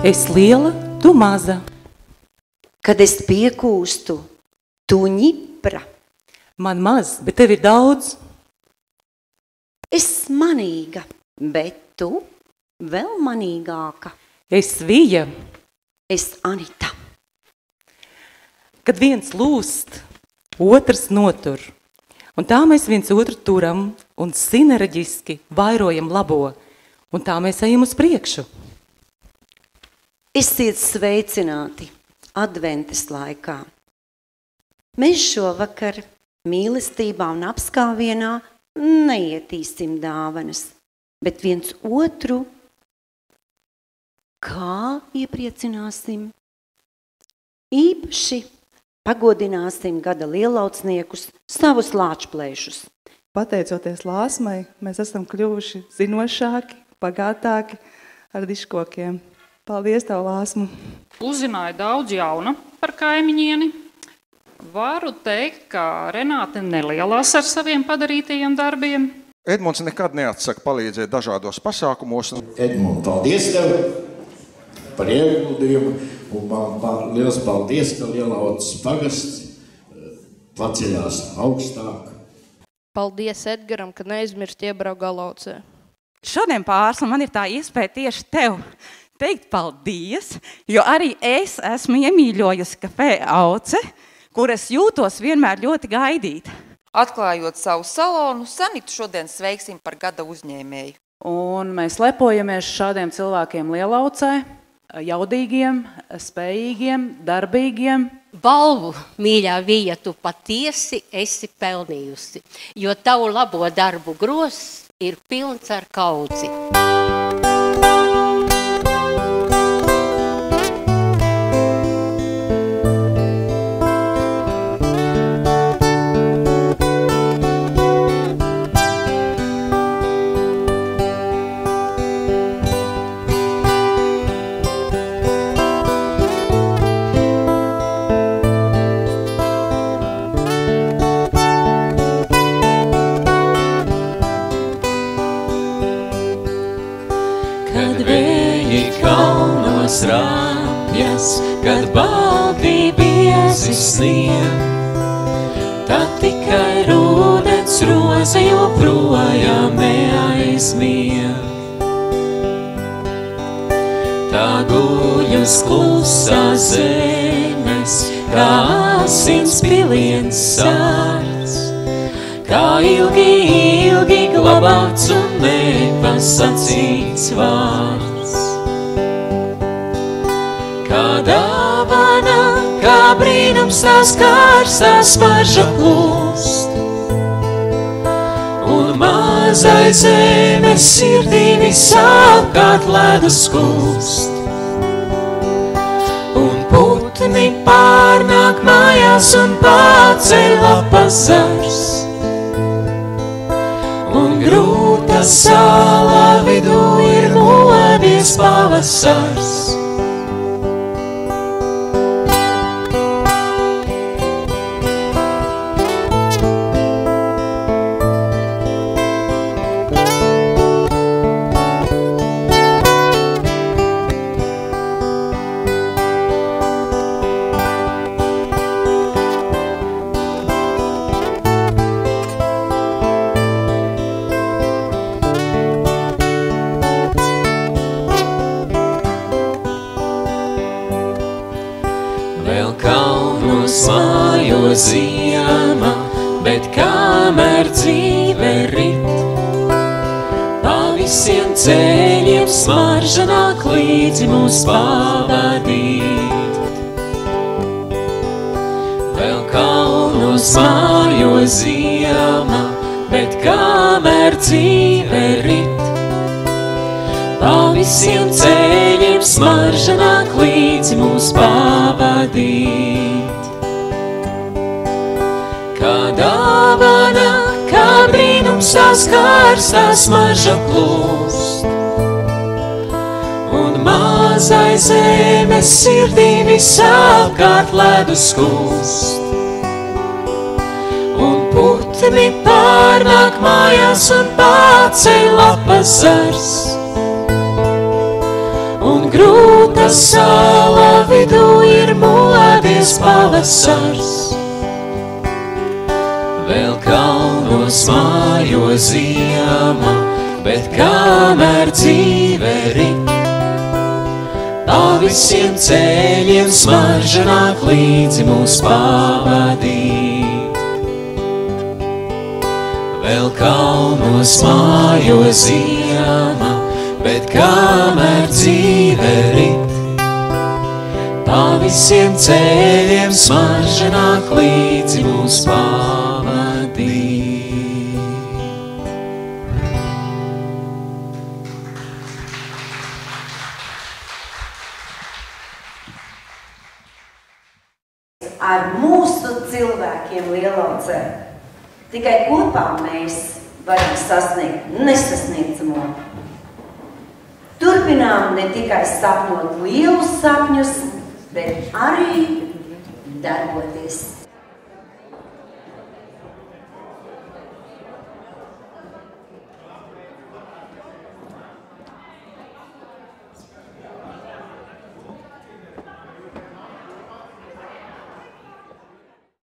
Es liela, tu maza. Kad es piekūstu, tu ņipra. Man maz, bet tev ir daudz. Es manīga, bet tu vēl manīgāka. Es Vija. Es Anita. Kad viens lūst, otrs notur. Un tā mēs viens otru turam un sinerģiski vairojam labo. Un tā mēs ejam uz priekšu. Esiet sveicināti adventes laikā. Mēs šovakar mīlestībā un apskāvienā neietīsim dāvanas, bet viens otru kā iepriecināsim? Īpaši pagodināsim gada lielaucniekus, savus lāčplēšus. Pateicoties Lāsmai, mēs esam kļuvuši zinošāki, bagātāki ar diškokiem. Paldies tev, Lāsmu! Uzzināju daudz jauna par kaimiņieni. Varu teikt, ka Renāte nelielās ar saviem padarītajiem darbiem. Edmunds nekad neatsaka palīdzēt dažādos pasākumos. Edmund, paldies tev par ieguldījumu. Un man liels paldies, ka Lielauces pagasts paceļās augstāk. Paldies Edgaram, ka neizmirst iebraukt Galaucē. Šodien, Pārsla, man ir tā iespēja tieši tev teikt paldies, jo arī es esmu iemīļojusi kafē Auce, kuras jūtos vienmēr ļoti gaidīt. Atklājot savu salonu, Sanitu šodien sveiksim par gada uzņēmēju. Un mēs lepojamies šādiem cilvēkiem Lielaucē, jaudīgiem, spējīgiem, darbīgiem. Balvu, mīļā Vija, tu patiesi esi pelnījusi, jo tavu labo darbu gros ir pilns ar kaudzi. Rāpjas, kad balti biezi snieg, tad tikai rudens roze joprojām neaizmieg. Tā guļ uz klusās zemes, kā asins piliens sārts, kā ilgi, ilgi glabāts un nepasacīts vārds. Kā dāvana, kā brīnums tās karstā smarža plūst, un mazai zemes sirdī visapkārt ledus kūst. Un putni pārnāk mājās un paceļ lapas zars, un grūta sālā vidū ir nolēdies pavasars. Ziema, bet kamēr dzīve rit, pa visiem ceļiem smarža nāk līdzi mūs pavadīt. Vēl kalnos mājo ziema, bet kamēr dzīve rit, pa visiem ceļiem smarža nāk līdzi mūs pavadīt. Kā dāvana, kā brīnums tās karstā smarža plūst, un mazai zemes sirdī visapkārt ledus kūst. Un putni pārnāk mājās un paceļ lapas zars, un grūta sala vidū ir modies pavasars. Vēl kalnos mājo ziema, bet kamēr dzīve rit, tā visiem ceļiem smarža nāk līdzi mūs pavadīt. Vēl kalnos mājo ziema, bet kamēr dzīve rit, tā visiem ceļiem smarža nāk līdzi mūs pavadīt. Ar mūsu cilvēkiem Lielaucē. Tikai kopā mēs varam sasniegt nesasniedzamo. Turpinām ne tikai sapņot lielus sapņus, bet arī darboties.